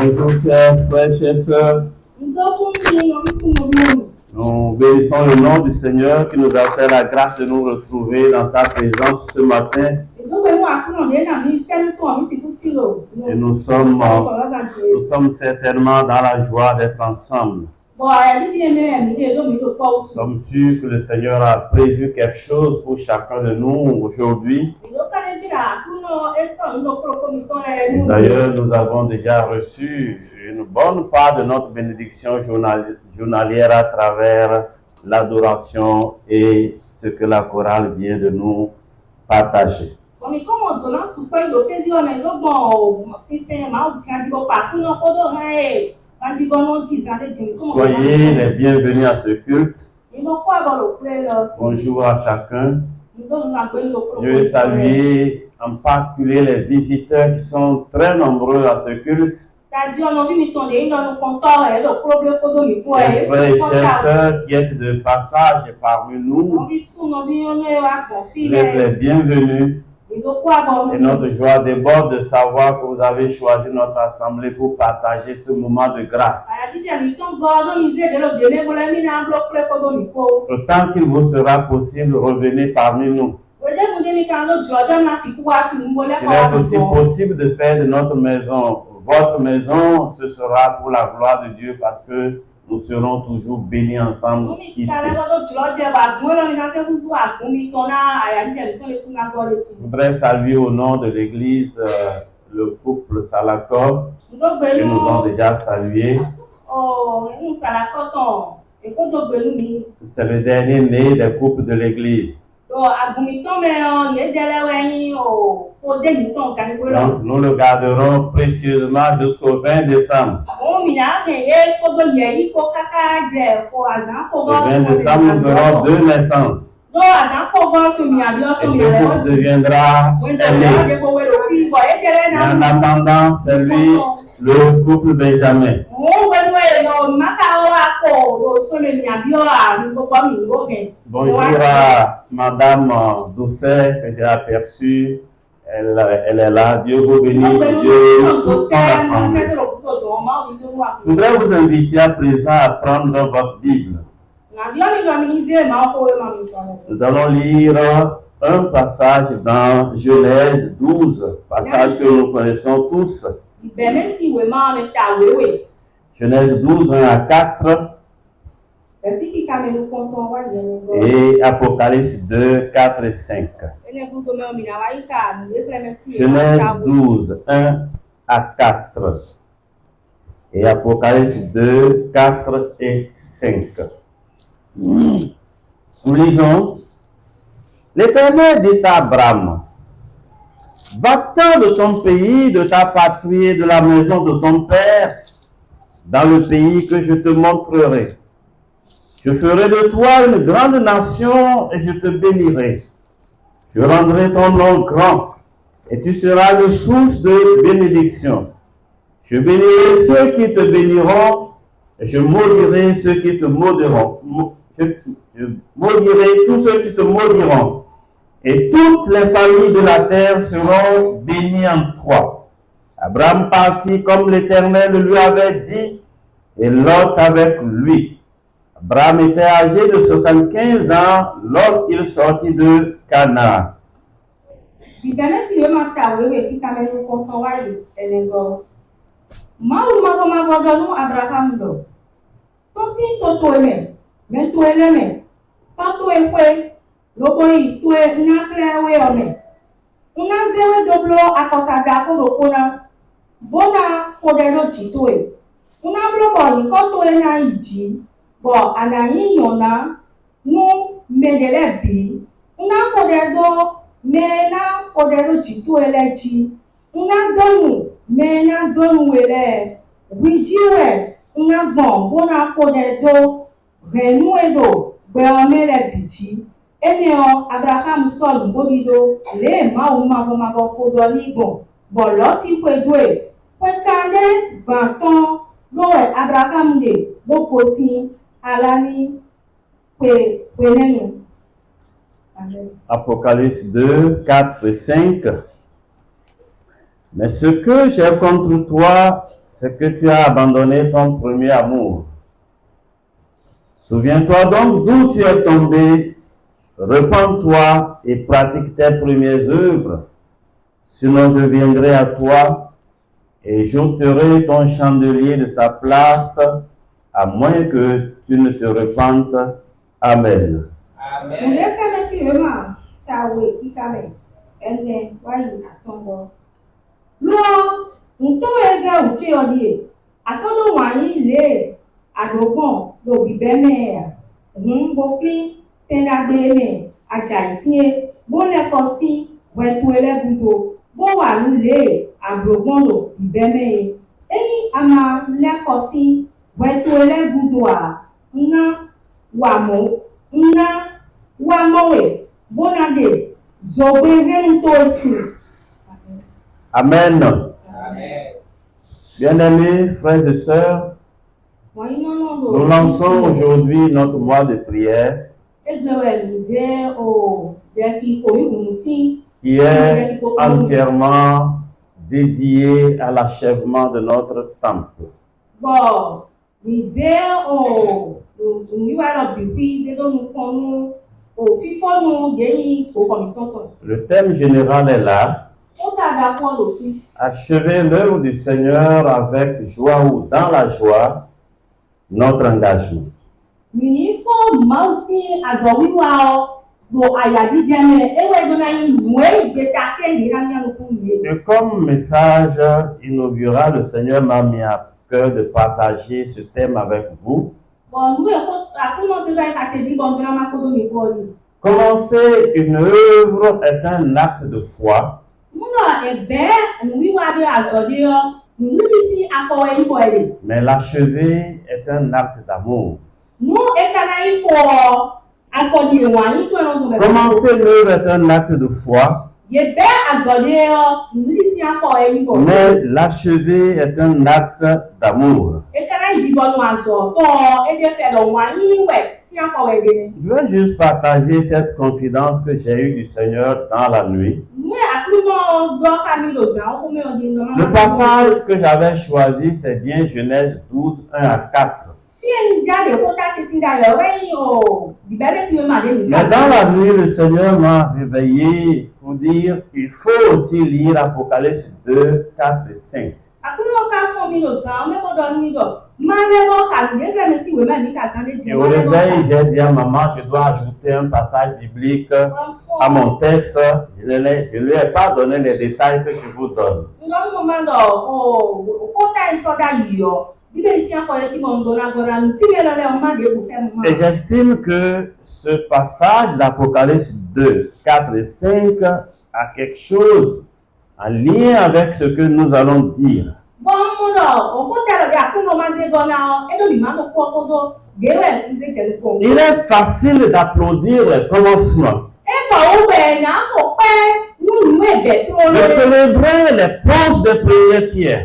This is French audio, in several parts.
Bonjour chers frères, chères sœurs. Nous bénissons le nom du Seigneur qui nous a fait la grâce de nous retrouver dans sa présence ce matin. Et nous sommes certainement dans la joie d'être ensemble. Nous sommes sûrs que le Seigneur a prévu quelque chose pour chacun de nous aujourd'hui. D'ailleurs, nous avons déjà reçu une bonne part de notre bénédiction journalière à travers l'adoration et ce que la chorale vient de nous partager. Soyez les bienvenus à ce culte. Bonjour à chacun. Je veux saluer en particulier les visiteurs qui sont très nombreux à ce culte. Chers frères et chères sœurs qui êtes de passage parmi nous, vous êtes les bienvenus. Et notre joie déborde de savoir que vous avez choisi notre assemblée pour partager ce moment de grâce. Autant qu'il vous sera possible, revenez parmi nous. S'il est aussi possible de faire de notre maison votre maison, ce sera pour la gloire de Dieu parce que nous serons toujours bénis ensemble ici. Je voudrais saluer au nom de l'église le couple Salakov qui nous ont déjà salués. C'est le dernier né des couples de l'église. Donc, nous le garderons précieusement jusqu'au 20 décembre. Le 20 décembre, nous aurons 2 naissances. Et ce couple deviendra aîné. Et en attendant, c'est lui, le couple Benjamin. Bonjour à Madame Doucet que j'ai aperçue. Elle est là. Dieu vous bénisse. Dieu bénisse toute son assemblée. Je voudrais vous inviter à présent à prendre votre Bible. Nous allons lire un passage dans Genèse 12, passage que nous connaissons tous. Genèse 12, 1 à 4 et Apocalypse 2, 4 et 5. Genèse 12, 1 à 4 et Apocalypse 2, 4 et 5. Nous lisons. L'Éternel dit à Abraham: va-t'en de ton pays, de ta patrie et de la maison de ton père, dans le pays que je te montrerai. Je ferai de toi une grande nation et je te bénirai. Je rendrai ton nom grand et tu seras une source de bénédiction. Je bénirai ceux qui te béniront et je maudirai ceux qui te maudiront. Je maudirai tous ceux qui te maudiront. Et toutes les familles de la terre seront bénies en toi. Abraham partit comme l'Éternel lui avait dit, et Lot avec lui. Abraham était âgé de 75 ans lorsqu'il sortit de Canaan. Bon, anayi yona nu medele bi una kodedo mena kodero jitu eleji una donu mena donu ele wijiwe una bon bona kodedo renu edo beomele biji eneo Abraham sol bodido le ma uma kodo ligbon boloti kwedwe kwekande banton loe Abraham de boposi Apocalypse 2, 4 et 5. Mais ce que j'ai contre toi, c'est que tu as abandonné ton premier amour. Souviens-toi donc d'où tu es tombé, repens-toi et pratique tes premières œuvres. Sinon je viendrai à toi et j'ôterai ton chandelier de sa place, à moins que tu ne te repentes. Amen. Amen. Amen. Bien-aimés frères et sœurs, nous lançons aujourd'hui notre mois de prière qui est entièrement dédié à l'achèvement de notre temple. Le thème général est là. Achever l'œuvre du Seigneur avec joie ou dans la joie, notre engagement. Et comme message inaugural, le Seigneur m'a mis à cœur de partager ce thème avec vous. Commencer une œuvre est un acte de foi. Mais l'achever est un acte d'amour. Commencer l'œuvre est un acte de foi. Mais l'achever est un acte d'amour. Je veux juste partager cette confidence que j'ai eue du Seigneur dans la nuit. Le passage que j'avais choisi, c'est bien Genèse 12, 1 à 4. Mais dans la nuit, le Seigneur m'a réveillé pour dire qu'il faut aussi lire Apocalypse 2, 4 et 5. Et au réveil, j'ai dit à maman, je dois ajouter un passage biblique à mon texte. Je ne lui ai pas donné les détails que je vous donne. Et j'estime que ce passage d'Apocalypse 2, 4 et 5 a quelque chose en lien avec ce que nous allons dire. Il est facile d'applaudir le commencement, de célébrer les poses de première pierre.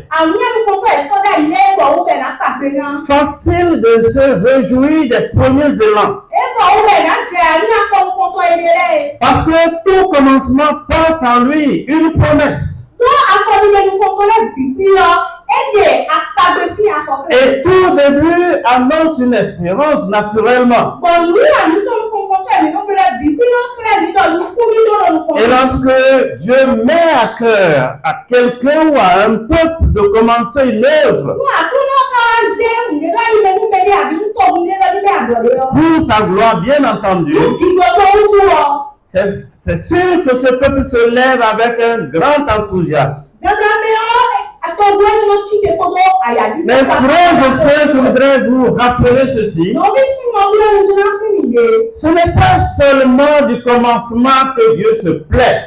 Facile de se réjouir des premiers élans. Parce que tout commencement porte en lui une promesse. Et tout début annonce une espérance naturellement. Et lorsque Dieu met à cœur à quelqu'un ou à un peuple de commencer une œuvre pour sa gloire, bien entendu, c'est sûr que ce peuple se lève avec un grand enthousiasme. Mes frères et sœurs, je voudrais vous rappeler ceci. Ce n'est pas seulement du commencement que Dieu se plaît.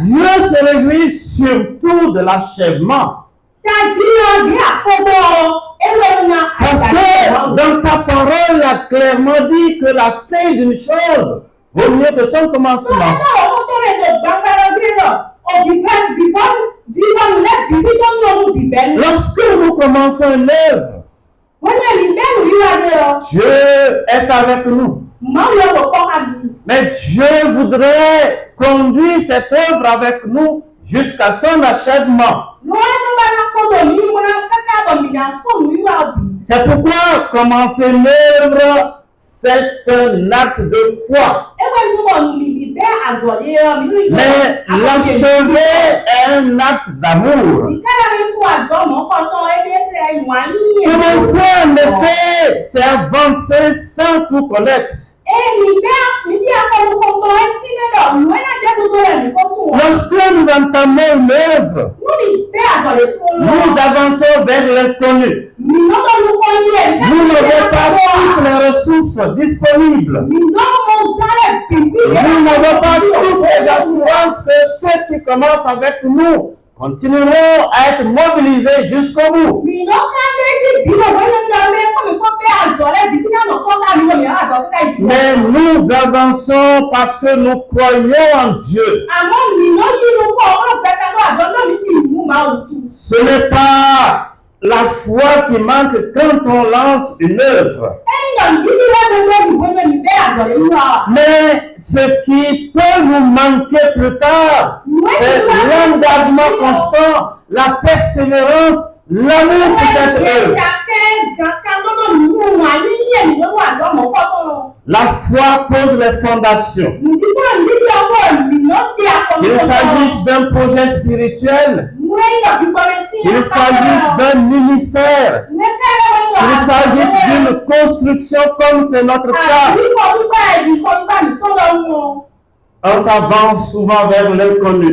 Dieu se réjouit surtout de l'achèvement. Parce que dans sa parole, il a clairement dit que la fin d'une chose vaut mieux que son commencement. Lorsque nous commençons une œuvre, Dieu est avec nous. Mais Dieu voudrait conduire cette œuvre avec nous jusqu'à son achèvement. C'est pourquoi commencer l'œuvre, c'est un acte de foi. Mais l'achever est un acte d'amour. Commencer en effet, c'est avancer sans tout connaître. Lorsque nous entamons une œuvre, nous avançons vers l'inconnu. Nous n'avons pas toutes les ressources disponibles. Nous n'avons pas toutes les assurances que ceux qui commencent avec nous continueront à être mobilisés jusqu'au bout. Mais nous avançons parce que nous croyons en Dieu. Ce n'est pas la foi qui manque quand on lance une œuvre. Mais ce qui peut nous manquer plus tard, c'est l'engagement constant, la persévérance, l'amour pour cette œuvre. La foi pose les fondations. Qu'il s'agisse d'un projet spirituel, qu'il s'agisse d'un ministère, qu'il s'agisse d'une construction comme c'est notre cas, on s'avance souvent vers l'inconnu.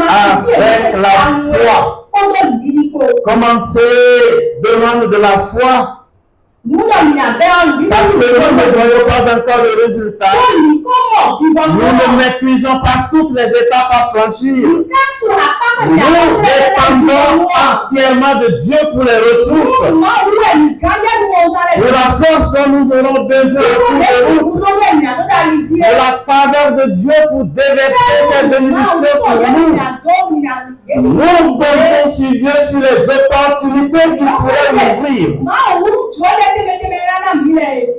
Avec la foi. Commencer demande de la foi. Parce que nous ne voyons pas encore le résultat. Nous ne maîtrisons pas toutes les étapes à franchir. Nous dépendons entièrement de Dieu pour les ressources, pour la force dont nous aurons besoin pour la faveur de Dieu pour déverser cette bénédiction sur nous. Nous comptons sur Dieu sur les opportunités qu'il pourrait nous ouvrir.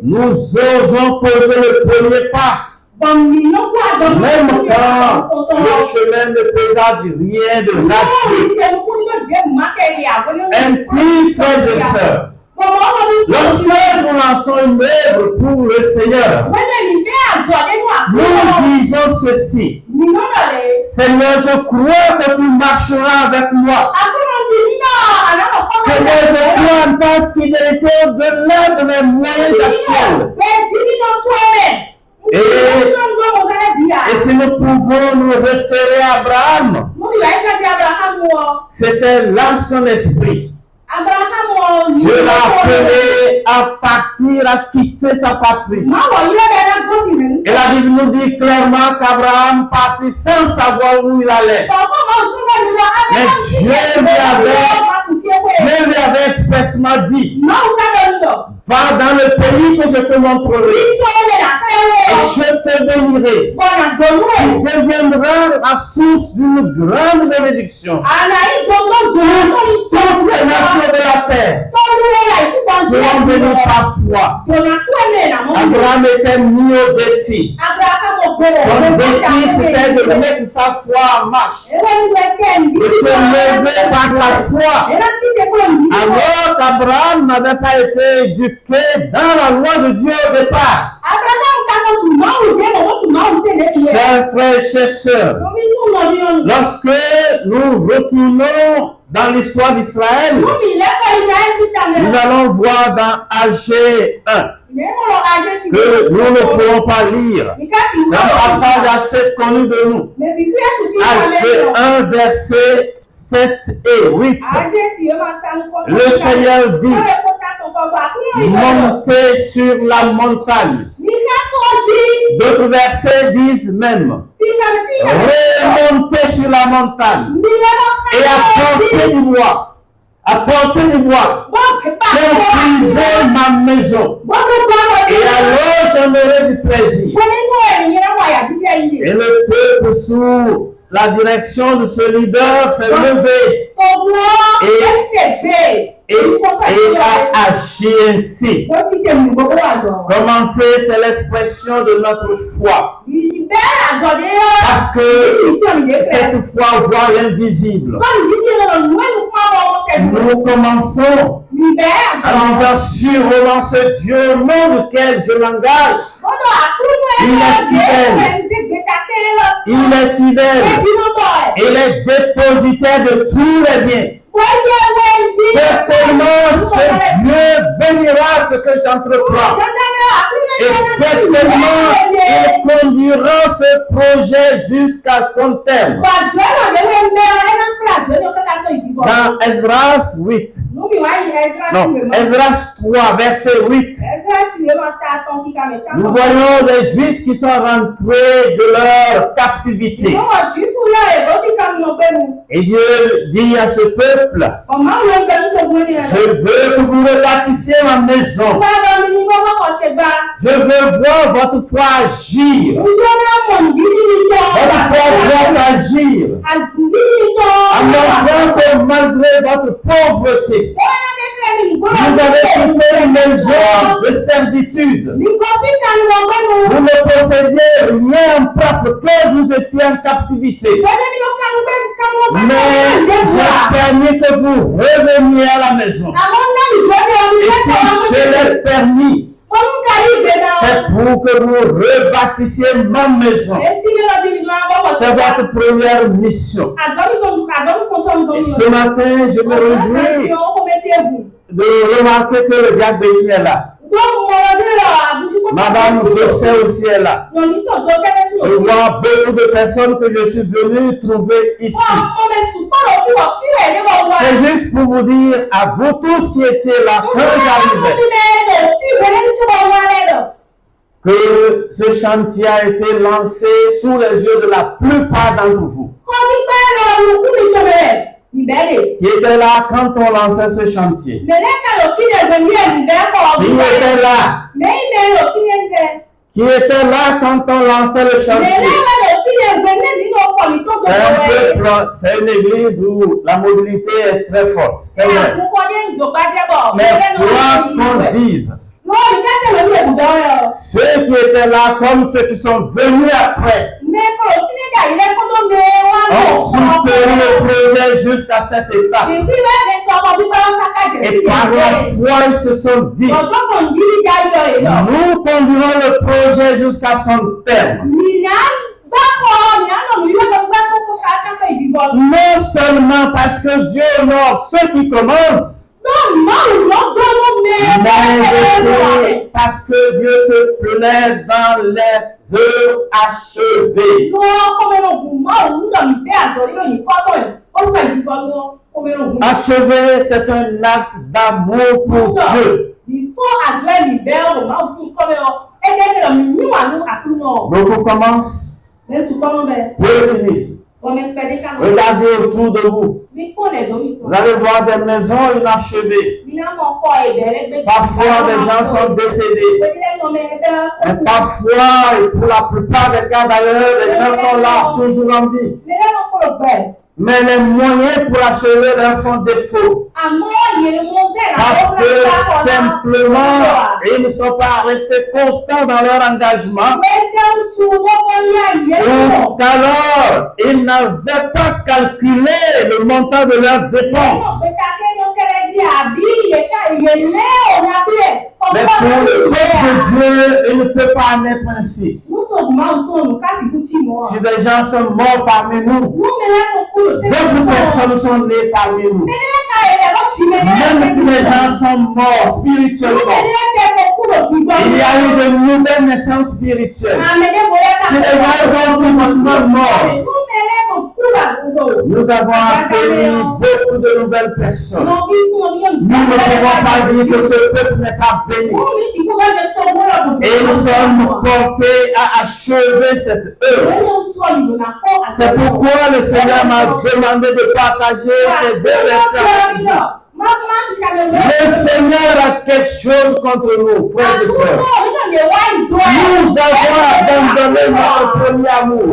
Nous osons poser le premier pas. Même quand le chemin ne présente rien de nature. Ainsi, frères et sœurs, lorsque nous lançons une œuvre pour le Seigneur, nous disons ceci: Seigneur, je crois que tu marcheras avec moi. Seigneur, je crois en ta fidélité au-delà de mes moyens actuels. Et si nous pouvons nous référer à Abraham, c'était là son esprit. Dieu l'a appelé à partir, à quitter sa patrie. Et la Bible nous dit clairement qu'Abraham partit sans savoir où il allait. Mais Dieu lui avait expressement dit: va dans le pays que je te montrerai. Et je te bénirai. Tu deviendras la source d'une grande bénédiction. Toutes les nations de la terre seront bénies par toi. Abraham était mis au défi. Son défi, c'était de mettre sa foi en marche, de se lever par la foi. Alors qu'Abraham n'avait pas été éduqué dans la loi de Dieu au départ. Chers frères et chers sœurs, lorsque nous retournons dans l'histoire d'Israël, nous allons voir dans AG 1 que nous ne pourrons pas lire. C'est un passage assez connu de nous. AG 1, versets 7 et 8. Le Seigneur dit: montez sur la montagne. D'autres versets disent même: remontez sur la montagne et apportez du bois. Apportez du bois. Construisez ma maison. Et alors j'en aurai du plaisir. Et le peuple, sous la direction de ce leader, s'est levé et a agi ainsi. Commencer, c'est l'expression de notre foi. Parce que cette fois on voit l'invisible. Nous commençons en disant sûrement ce Dieu au nom duquel je m'engage. Il est fidèle. Il est dépositaire de tous les biens. Certainement, ce Dieu bénira ce que j'entreprends. Et certainement, il conduira ce projet jusqu'à son terme. Dans Esdras 8, non, Esdras 3, verset 8, nous voyons les Juifs qui sont rentrés de leur captivité. Et Dieu dit à ce peuple, je veux que vous rebâtissiez ma maison. Je veux voir votre foi agir. Votre foi doit agir. En montrant que malgré votre pauvreté, vous avez quitté une maison de servitude. Vous ne possédiez rien en propre, que vous étiez en captivité. Mais j'ai permis que vous reveniez à la maison. Et si je l'ai permis, c'est pour que vous rebâtissiez ma maison. C'est votre première mission. Et ce matin, je me réjouis de remarquer que le diable est là. Madame Dossé aussi est là. Je vois beaucoup de personnes que je suis venu trouver ici. C'est juste pour vous dire à vous tous qui étiez là quand j'arrivais que ce chantier a été lancé sous les yeux de la plupart d'entre vous. Qui était là quand on lançait ce chantier. Qui était là. Qui était là quand on lançait le chantier. C'est une église où la mobilité est très forte. C'est vrai. Mais quoi qu'on dise, ceux qui étaient là comme ceux qui sont venus après ont soutenu le projet jusqu'à cette étape. Et par la foi, ils se sont dit, nous conduirons le projet jusqu'à son terme. Non seulement parce que Dieu honore ceux qui commencent, mais aussi parce que Dieu se plaît dans les œuvres achevées. Achever, c'est un acte d'amour pour Dieu. Beaucoup commencent, peu finissent. Regardez autour de vous. Vous allez voir des maisons inachevées. Parfois, des gens sont décédés. Et parfois, et pour la plupart des cas d'ailleurs, les gens sont là, toujours en vie. Mais les moyens pour achever leur font défaut. Parce que simplement, ils ne sont pas restés constants dans leur engagement. Ou alors, ils n'avaient pas calculé le montant de leurs dépenses. Mais pour le peuple de Dieu, il ne peut pas en être ainsi. Si des gens sont morts parmi nous, d'autres personnes sont nées parmi nous. Même si les gens sont morts spirituellement, il y a eu de nouvelles naissances spirituelles. Si les gens sont complètement morts, nous avons accueilli beaucoup de nouvelles personnes. Nous ne pouvons pas dire que ce peuple n'est pas béni. Et nous sommes portés à achever cette œuvre. C'est pourquoi le Seigneur m'a demandé de partager ces deux versets. Le Seigneur a quelque chose contre nous, frères et sœurs. Nous avons abandonné notre premier amour.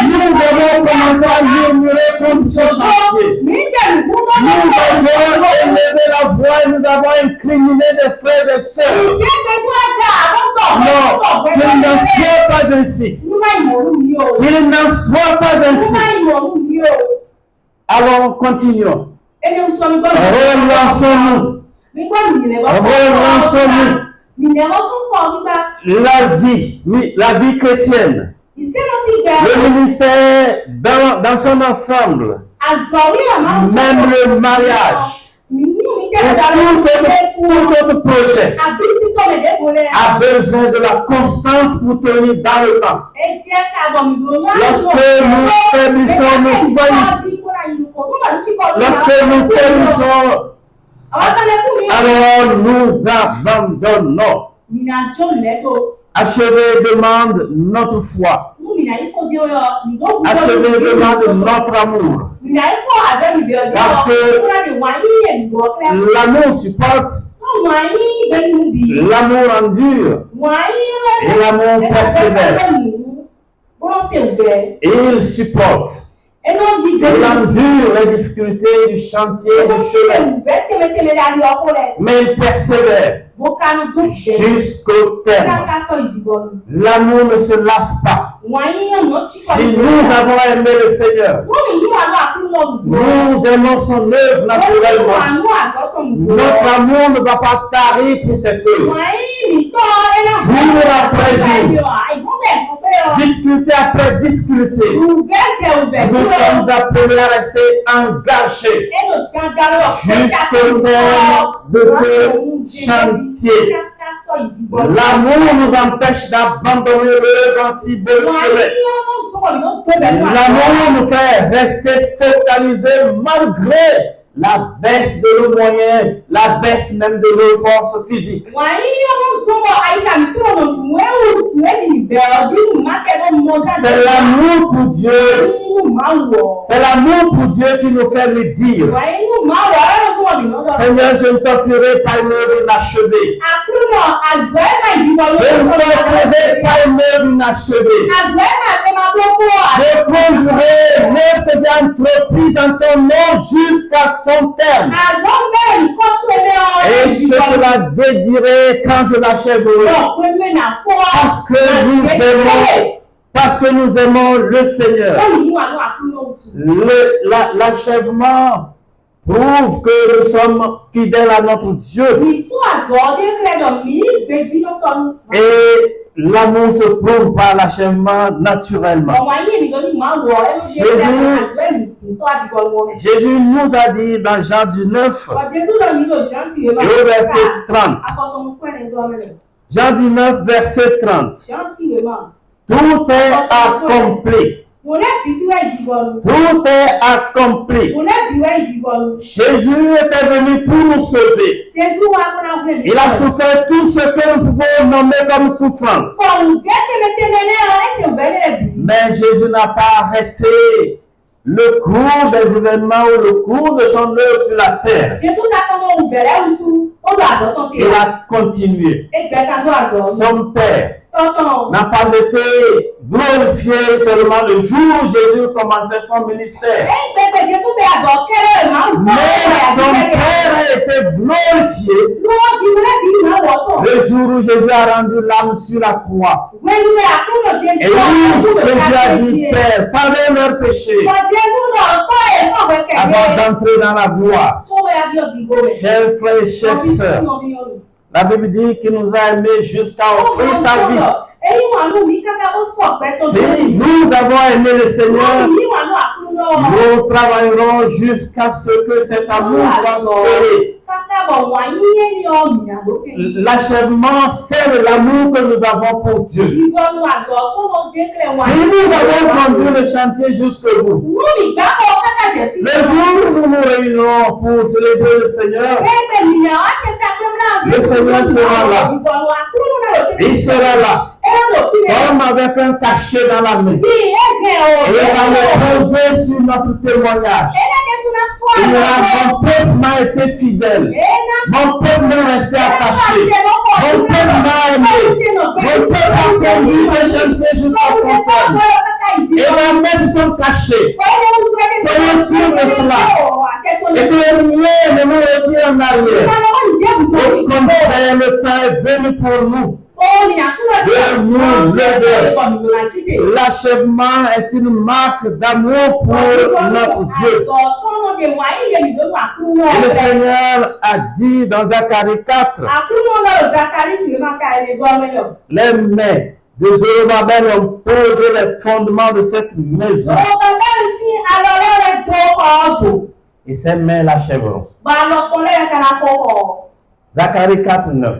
Nous avons commencé à murmurer contre ce chantier. Nous avons élevé la voix et nous avons incriminé des frères et sœurs. Non, qu'il n'en soit pas ainsi. Qu'il n'en soit pas ainsi. Alors, continuons. Relançons-nous. Relançons-nous. La vie chrétienne. Le ministère dans son ensemble. Même le mariage. Tout autre projet a besoin de la constance pour tenir dans le temps. Lorsque nous faiblissons, nous faillissons. Lorsque nous faiblissons, alors nous abandonnons. Achever demande notre foi. Achever demande notre amour. Parce que l'amour supporte, l'amour endure, et l'amour persévère. Et il supporte. Il endure les difficultés du chantier du chemin. Mais il persévère jusqu'au terme. L'amour ne se lasse pas. Si nous avons aimé le Seigneur, nous aimons son œuvre naturellement. Notre amour ne va pas tarir pour cette œuvre. Jour après jour, difficulté après difficulté, nous sommes appelés à rester engagés jusqu'au terme de ce chantier. L'amour nous empêche d'abandonner le si beau chemin. L'amour nous fait rester focalisés malgré la baisse de nos moyens, la baisse même de nos forces physiques. C'est l'amour pour Dieu. C'est l'amour pour Dieu qui nous fait lui dire: Seigneur, je ne t'offrirai pas une œuvre inachevée. Je ne t'offrirai pas une œuvre inachevée. Je conduirai l'œuvre que j'ai entreprise en ton nom jusqu'à son terme. Et je te la dédierai quand je l'achèverai. Parce que nous aimons le Seigneur. L'achèvement prouve que nous sommes fidèles à notre Dieu. Et l'amour se prouve par l'achèvement naturellement. Jésus nous a dit dans Jean 19, et au verset 30. Jean 19, verset 30. Tout est accompli. Tout est accompli. Jésus était venu pour nous sauver. Il a souffert tout ce que nous pouvons nommer comme souffrance. Mais Jésus n'a pas arrêté le cours des événements ou le cours de son œuvre sur la terre. Il a continué. Son Père n'a pas été glorifié seulement le jour où Jésus commençait son ministère. Mais son Père a été glorifié le jour où Jésus a rendu l'âme sur la croix. Et où Jésus a dit: Père, pardonne leurs péchés, avant d'entrer dans la gloire. Chers frères et chères sœurs, la Bible dit qu'il nous a aimés jusqu'à offrir sa vie. Si nous avons aimé le Seigneur, nous travaillerons jusqu'à ce que cet amour soit sauvé. L'achèvement, c'est l'amour que nous avons pour Dieu. Si nous avons conduit le chantier jusqu'au bout, le jour où nous nous réunirons pour célébrer le Seigneur, le Seigneur sera là. Il sera là. comme avec un cachet dans la main. Et on va le poser sur notre témoignage. Il dira, mon peuple m'a été fidèle. Mon peuple m'est resté attaché. Mon peuple m'a aimé. Mon peuple a conduit ce chantier jusqu'au terme. Et la mettre son cachet. Soyez sûrs de cela. Et que rien ne nous retire en arrière. Au contraire, le temps est venu pour nous de nous lever. L'achèvement est une marque d'amour pour notre Dieu. Et le Seigneur a dit dans Zacharie 4, les mains de Zorobabel ont posé les fondements de cette maison. Et ces mains l'achèveront. Zacharie 4, 9.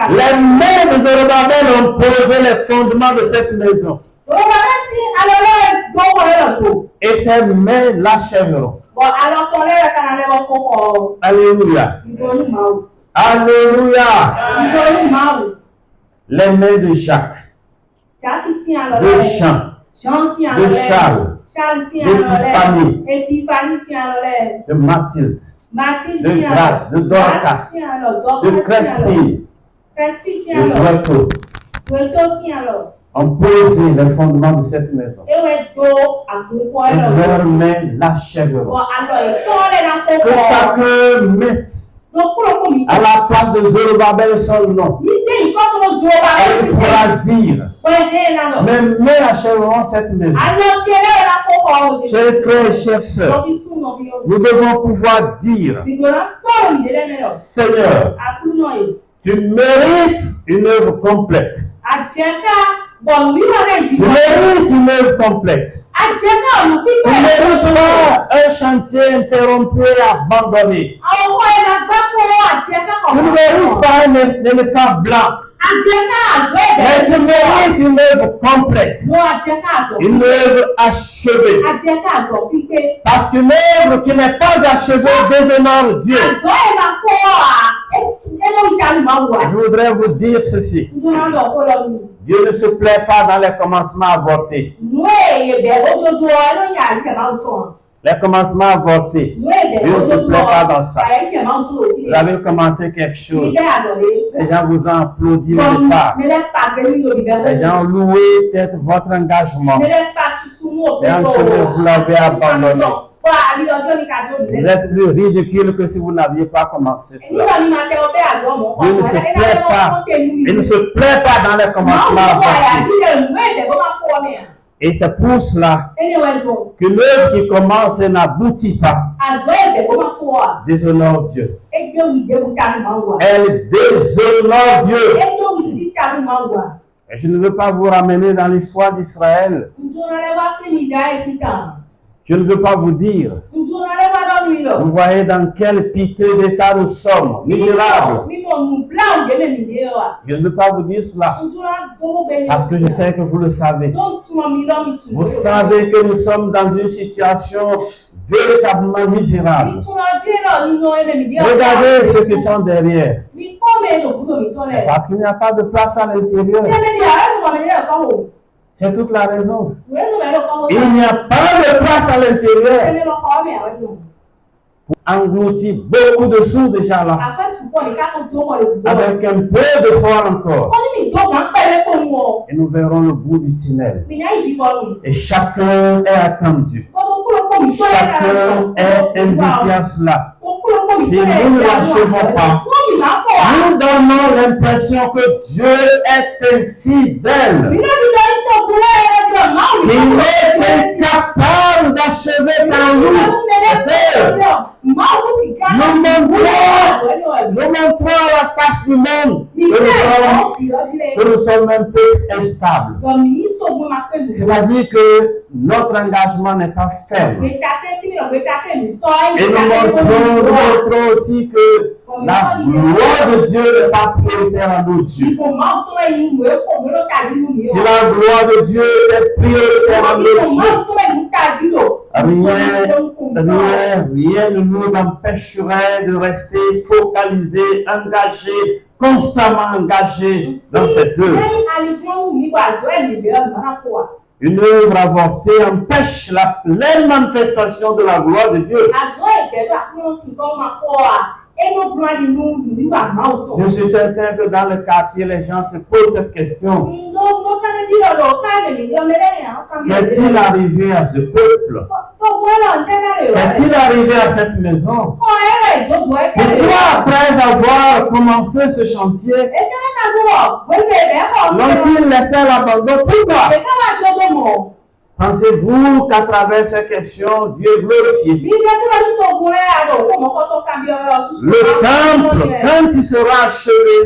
Les mains de Zorobabel ont posé les fondements de cette maison. Et ces mains l'achèveront. Alléluia. Alléluia. Les mains de Jacques, de Jean, de Charles, d'Épiphanie, de Mathilde, de Grâce, de Dorcas, de Crespille, de Breton, ont posé les fondements de cette maison. Et leurs mains l'achèveront. Que chacun mette à la place de Zorobabel son nom. Elle pourra dire, mes mains achèveront cette maison. Chers frères et chères sœurs, nous devons pouvoir dire, Seigneur, tu mérites une œuvre complète. Tu mérites une œuvre complète. Tu mérites pas un chantier interrompu et abandonné. Tu ne mérites pas un éléphant blanc. Mais tu mérites une œuvre complète. Une œuvre achevée. Parce qu'une œuvre qui n'est pas achevée déshonore Dieu. Je voudrais vous dire ceci. Dieu ne se plaît pas dans les commencements avortés. Les commencements avortés. Dieu ne se plaît pas dans ça. Vous avez commencé quelque chose. Les gens vous ont applaudi au départ. Les gens ont loué peut-être votre engagement. Et en chemin, vous l'avez abandonné. Vous êtes plus ridicule que si vous n'aviez pas commencé cela. Dieu ne se plaît pas. Il ne se plaît pas dans les commencements avortés. Et c'est pour cela qu'une œuvre qui commence et n'aboutit pas déshonore Dieu. Elle déshonore Dieu. Et je ne veux pas vous ramener dans l'histoire d'Israël. Je ne veux pas vous dire. Vous voyez dans quel piteux état nous sommes, misérables. Je ne veux pas vous dire cela. Parce que je sais que vous le savez. Vous savez que nous sommes dans une situation véritablement misérable. Regardez ceux qui sont derrière. C'est parce qu'il n'y a pas de place à l'intérieur. C'est toute la raison. Il n'y a pas de place à l'intérieur pour engloutir beaucoup de sous déjà là. Avec un peu d'effort encore. Et nous verrons le bout du tunnel. Et chacun est attendu. Chacun est invité à cela. Si nous ne l'achevons pas, nous donnons l'impression que Dieu est infidèle. Il est incapable d'achever par nous cette œuvre. Nous montrons à la face du monde que nous sommes un peu instables. C'est-à-dire que notre engagement n'est pas ferme. Et nous montrons aussi que la gloire de Dieu n'est pas prioritaire à nos yeux. Si la gloire de Dieu est prioritaire à nos yeux, rien ne nous empêcherait de rester focalisés, engagés, constamment engagé dans cette œuvre. Une œuvre avortée empêche la pleine manifestation de la gloire de Dieu. Je suis certain que dans le quartier, les gens se posent cette question. Qu'est-il arrivé à ce peuple? Qu'est-il arrivé à cette maison? Pourquoi après avoir commencé ce chantier, l'ont-ils laissé à l'abandon? Pourquoi? Pensez-vous qu'à travers ces questions, Dieu est glorifié? Le temple, quand il sera achevé,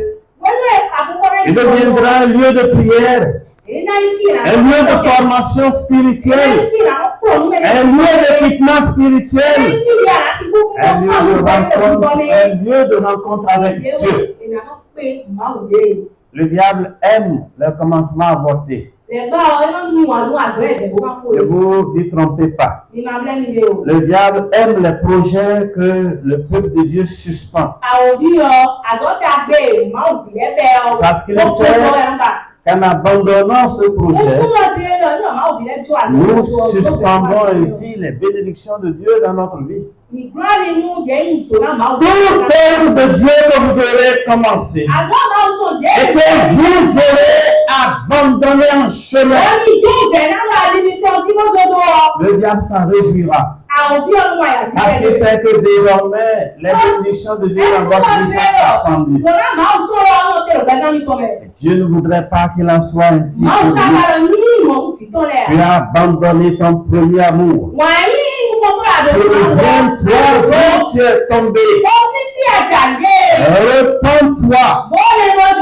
il deviendra un lieu de prière, un lieu de formation spirituelle, un lieu d'équipement spirituel, un lieu de rencontre avec Dieu. Le diable aime le commencement avorté. Ne vous y trompez pas. Le diable aime les projets que le peuple de Dieu suspend. Parce qu'il sait qu'en abandonnant ce projet, nous suspendons ainsi les bénédictions de Dieu dans notre vie. Toute œuvre de Dieu que vous aurez commencé et que vous aurez abandonné en chemin, le diable s'en réjouira. Parce qu'il sait que désormais, les bénédictions de Dieu dans votre vie sont suspendues. Dieu ne voudrait pas qu'il en soit ainsi pour vous. Tu as abandonné ton premier amour. Souviens-toi d'où tu es tombé. Repends-toi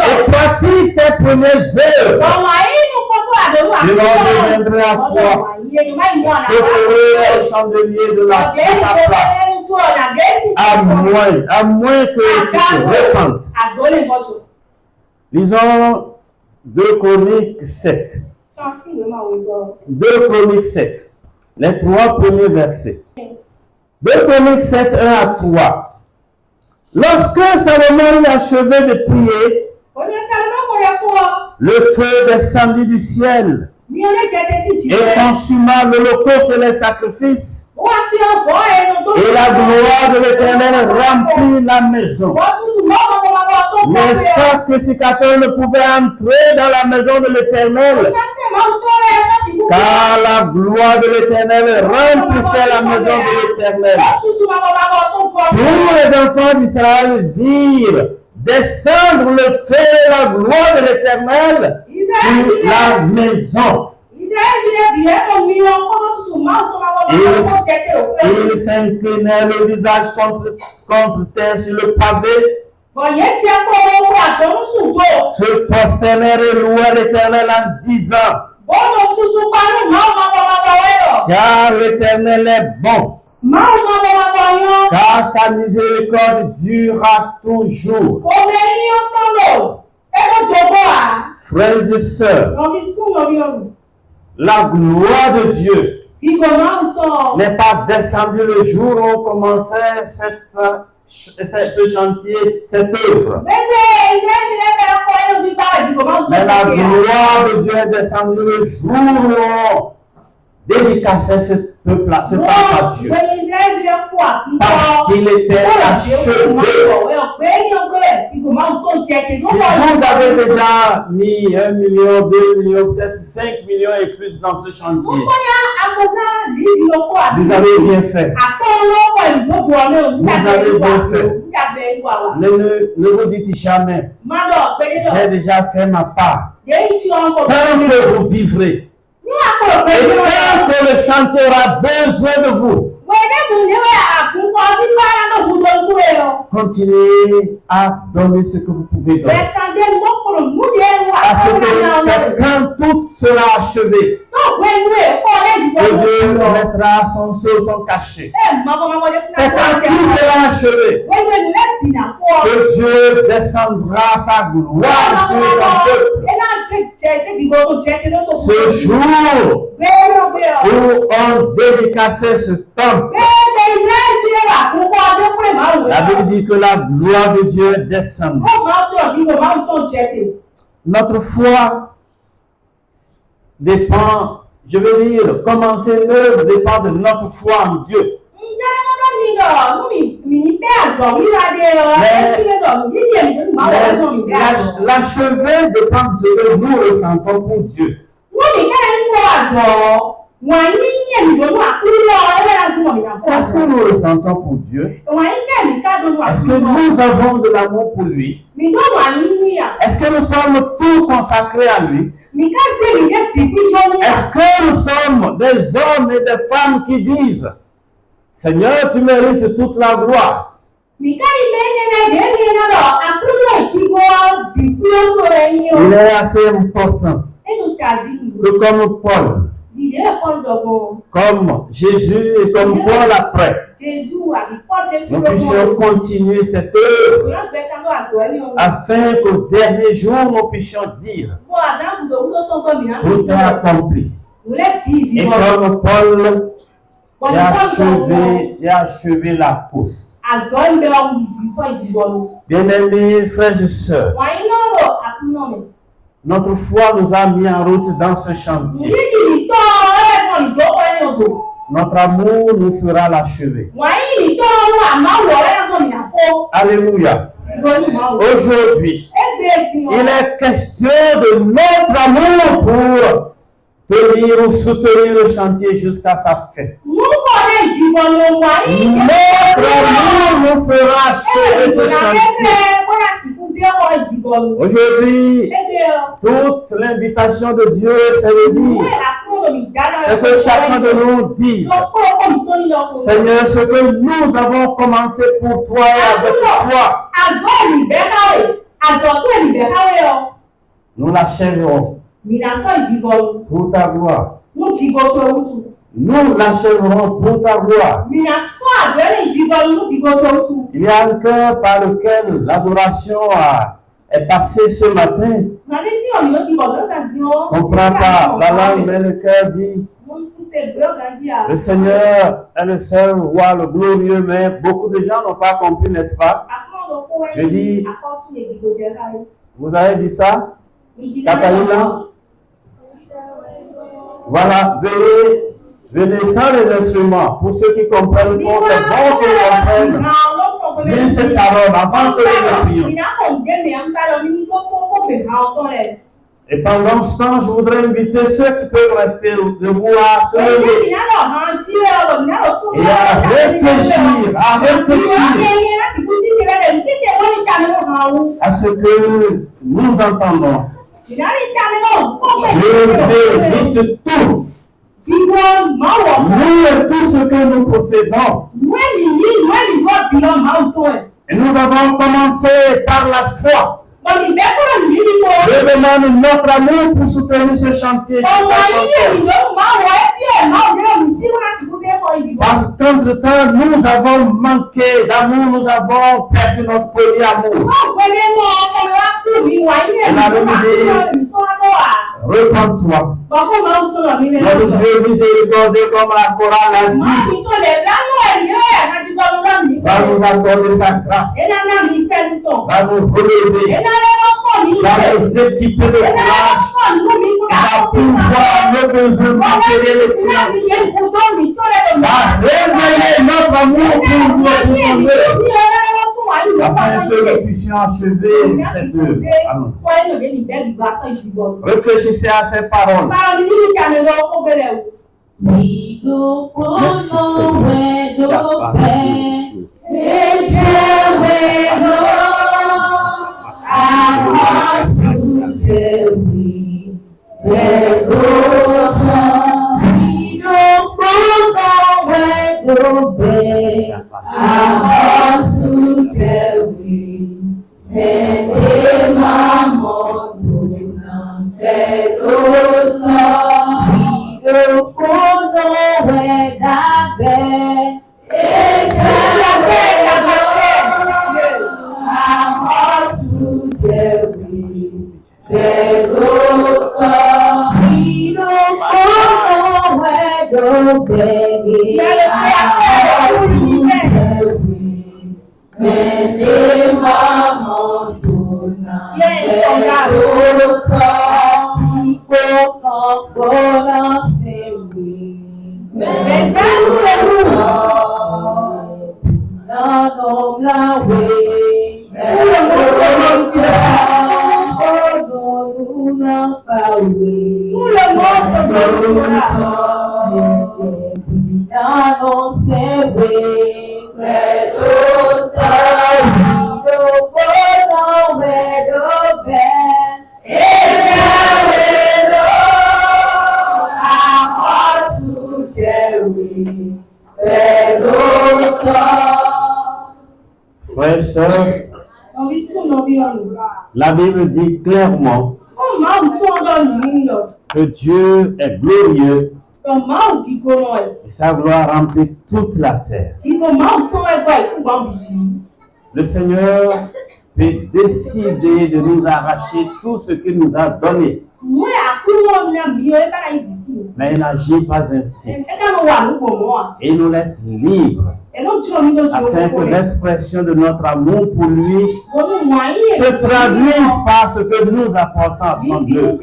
et pratique tes premières œuvres. Sinon, je viendrai à toi. Je ferai un chandelier de ta place. À moins que tu te repentes. Lisons 2 Chroniques 7. 2 Chroniques 7. Les 3 premiers versets. 2 Chroniques 7, 1 à 3. Lorsque Salomon eut achevé de prier, le feu descendit du ciel et consuma l'holocauste et les sacrifices. Et la gloire de l'Éternel remplit la maison. Les sacrificateurs ne pouvaient entrer dans la maison de l'Éternel, car la gloire de l'Éternel remplissait la maison de l'Éternel. Tous les enfants d'Israël virent descendre le feu et la gloire de l'Éternel sur la maison. Ils s'inclinaient le visage contre terre sur le pavé, se prosternèrent et louaient l'Éternel en disant: car l'Éternel est bon, car sa miséricorde durera toujours. Frères et sœurs, la gloire de Dieu n'est pas descendue le jour où on commençait ce chantier, cette œuvre. Mais la gloire de Dieu est descendue le jour où on dédicaçait ce peuple-là, ce peuple à Dieu. Parce qu'il était achevé. Si vous avez déjà mis 1 million, 2 millions, peut-être 5 millions et plus dans ce chantier, vous avez bien fait. Vous avez bien fait. Ne vous dites jamais: j'ai déjà fait ma part. Tant que vous vivrez, et tant que le chantier aura besoin de vous, continuez à donner ce que vous pouvez donner. Parce que c'est quand tout sera achevé que Dieu mettra son sceau, son cachet. C'est quand tout sera achevé que Dieu descendra sa gloire sur son peuple. Ce jour où on dédicaçait ce temple, La Bible dit que la gloire de Dieu descend. Notre foi dépend, je veux dire, commencer l'œuvre dépend de notre foi en Dieu. L'achever dépend de ce que nous ressentons pour Dieu. Est-ce que nous ressentons pour Dieu? Est-ce que nous avons de l'amour pour lui? Est-ce que nous sommes tout consacrés à lui? Est-ce que nous sommes des hommes et des femmes qui disent, Seigneur, tu mérites toute la gloire? Il est assez important que comme Paul, comme Jésus et comme Paul après, nous puissions continuer cette œuvre afin qu'au dernier jour nous puissions dire tout est accompli. Et comme Paul, j'ai achevé la course. Bien-aimés frères et sœurs, notre foi nous a mis en route dans ce chantier. Notre amour nous fera l'achever. Alléluia. Aujourd'hui, il est question de notre amour pour tenir ou soutenir le chantier jusqu'à sa fin. Notre amour nous fera achever ce chantier. Aujourd'hui, toute l'invitation de Dieu, c'est de dire, c'est que chacun de nous dise, Seigneur, ce que nous avons commencé pour toi et avec toi, nous l'achèverons pour ta gloire. Nous l'achèverons pour ta gloire. Il y a un cœur par lequel l'adoration est passée ce matin. On ne comprend pas la langue, mais le cœur dit, le Seigneur est le seul roi, le glorieux, mais beaucoup de gens n'ont pas compris, n'est-ce pas? Je dis, vous avez dit ça? Catalina? Voilà, venez sans les instruments. Pour ceux qui comprennent, c'est bon qu'ils comprennent. Dis ces paroles avant que nous ne prions. Et pendant ce temps, je voudrais inviter ceux qui peuvent rester debout à se lever et à réfléchir à ce que nous entendons. Je mérite tout. Nous et tout ce que nous possédons. Et nous avons commencé par la foi. Je demande notre amour pour soutenir ce chantier. Parce qu'entre-temps, nous avons manqué d'amour, nous avons perdu notre premier amour. Et la Bible dit, repends-toi. Notre Dieu miséricordieux, comme la chorale a dit, va nous accorder sa grâce, va nous relever, va nous équiper de grâce, va pouvoir nos besoins matériels et financiers, va révéler notre amour pour nous et pour nous, afin que nous puissions achever cette œuvre. Réfléchissez à ces paroles. Merci Frères et sœurs, la Bible dit clairement que Dieu est glorieux et sa gloire remplit toute la terre. Le Seigneur peut décider de nous arracher tout ce qu'il nous a donné. Mais il n'agit pas ainsi. Et il nous laisse libres afin que l'expression de notre amour pour lui se traduise par ce que nous apportons à son œuvre.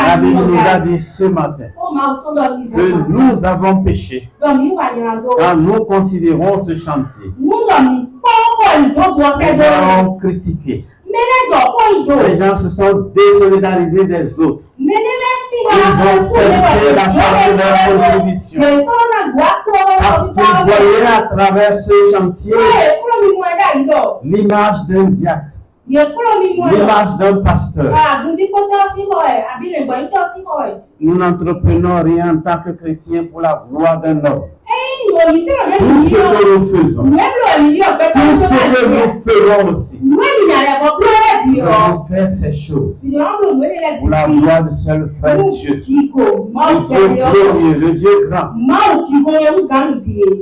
La Bible nous a dit ce matin que nous avons péché quand nous considérons ce chantier. Les gens ont critiqué. Les gens se sont désolidarisés des autres. Ils ont cessé d'apporter leur contribution. Parce qu'ils voyaient à travers ce chantier l'image d'un diacre, l'image d'un pasteur. Nous n'entreprenons rien en tant que chrétiens pour la gloire d'un homme. Tout ce que nous faisons, tout ce que nous ferons aussi, nous devons faire ces choses pour la gloire du seul frère Dieu, le Dieu glorieux, le Dieu grand.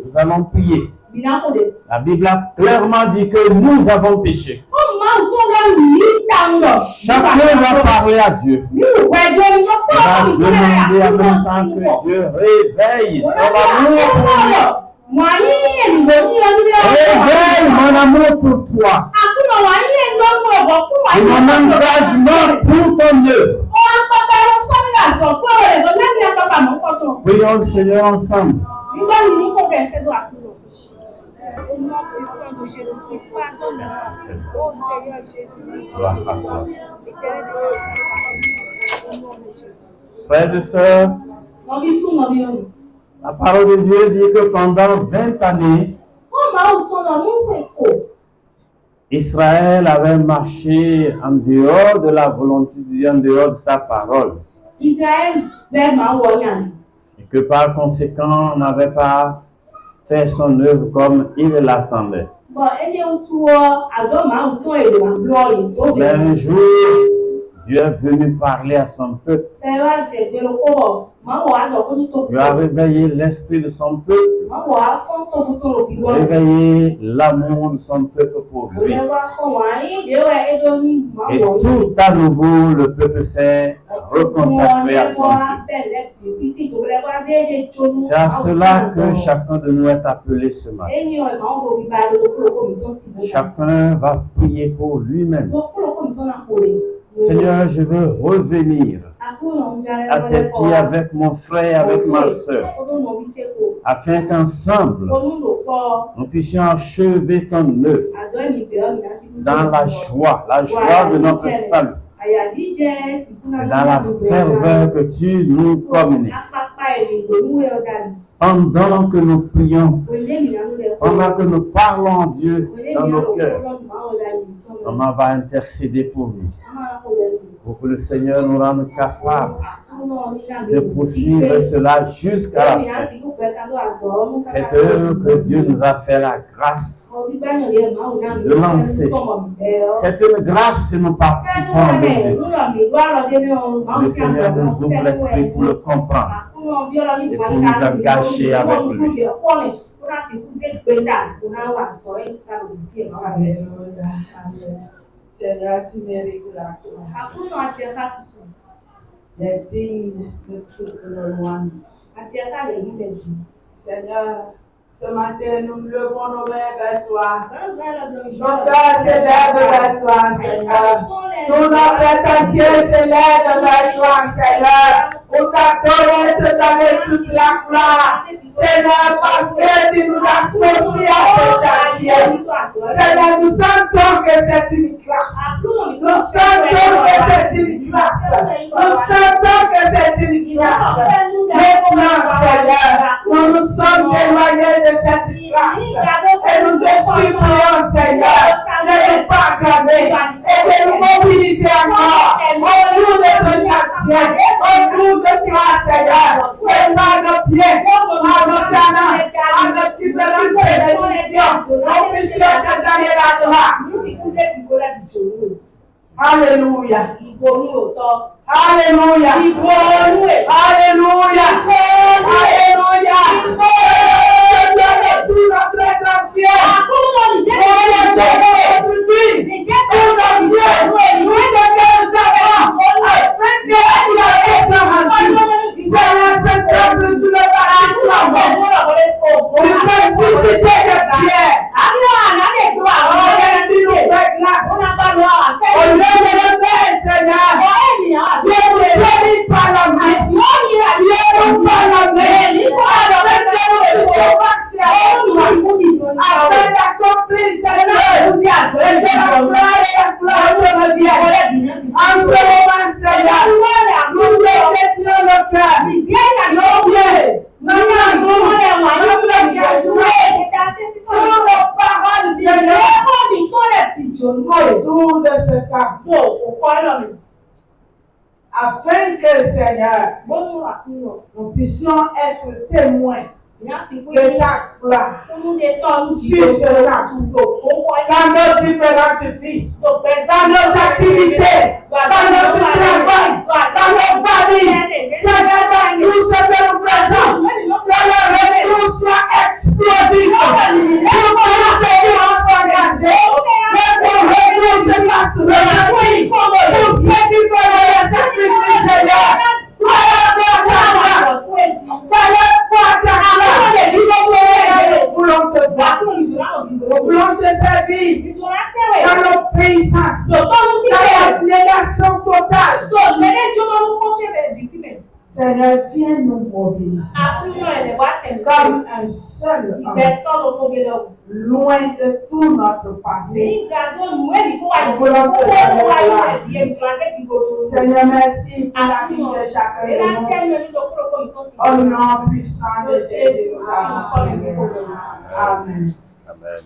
Nous allons prier. La Bible a clairement dit que nous avons péché. Chacun va parler à Dieu. Il va demander en même temps que Dieu réveille son amour pour lui. Réveille mon amour pour toi. Et mon engagement pour ton œuvre. Prions le Seigneur ensemble. Au nom puissant de Jésus-Christ, pardonne-nous. Oh Seigneur Jésus-Christ. Gloire à toi. Au nom de Jésus. Frères et sœurs, la parole de Dieu dit que pendant 20 années, Israël avait marché en dehors de la volonté de Dieu, en dehors de sa parole. Et que par conséquent, on n'avait pas fait son œuvre comme il l'attendait. Mais un jour, Dieu est venu parler à son peuple. Dieu a réveillé l'esprit de son peuple, réveillé l'amour de son peuple pour lui. Et tout à nouveau, le peuple s'est reconsacré à son Dieu. C'est à cela que chacun de nous est appelé ce matin. Chacun va prier pour lui-même. Seigneur, je veux revenir à tes pieds avec mon frère, avec ma soeur, afin qu'ensemble, nous puissions achever ton œuvre dans la joie de notre salut, et dans la ferveur que tu nous communiques. Pendant que nous prions, pendant que nous parlons à Dieu dans nos cœurs, maman va intercéder pour nous, pour que le Seigneur nous rende capables de poursuivre cela jusqu'à la fin. Cette œuvre que Dieu nous a fait la grâce de lancer. C'est une grâce si nous participons de Dieu. Le Seigneur nous ouvre l'esprit pour le comprendre et pour nous engager avec lui. Seigneur, tu mérites la gloire. Les dignes de toute nos louanges. Seigneur, Ce matin, nous levons nos mains vers toi. Sans elle, le Nos cœurs s'élèvent vers toi, Seigneur. Tout notre entier s'élève vers toi, Seigneur. Pour t'adorer, te donner toute la gloire. Seigneur, parce que tu nous as confié à ce chantier. Seigneur, nous sentons que c'est une classe. Nous sentons que c'est une classe. Nous sentons que c'est une classe. Maintenant, Seigneur, nous sommes éloignés de cette classe. Et nous te supplions, Seigneur, de nous pardonner et de nous mobiliser encore autour de ce chantier, autour de toi, Seigneur. Et par nos pieds, par nos talents, par nos différentes bénédictions, nous puissions te donner la gloire. Alléluia. Alléluia. Alléluia. Alléluia. Tout notre être entier. Autour de ce camp, afin que, Seigneur, nous puissions être témoins de ta gloire sur ce camp, dans nos différentes vies, dans nos activités, dans notre travail, dans nos familles, Seigneur, dans tout ce que nous faisons, que le retour soit explosif, pour que nous puissions s'engager. De notre vie, pour ceux qui veulent le sacrifice, Seigneur. Nous voulons te voir. Nous voulons te servir dans l'obéissance, dans l'abnégation totale. Seigneur, viens nous mobiliser comme un seul homme, loin de tout notre passé. Nous voulons te donner gloire. Seigneur, merci pour la vie de chacun de nous. Au nom puissant de Jésus, nous avons prié. Amen. Amen.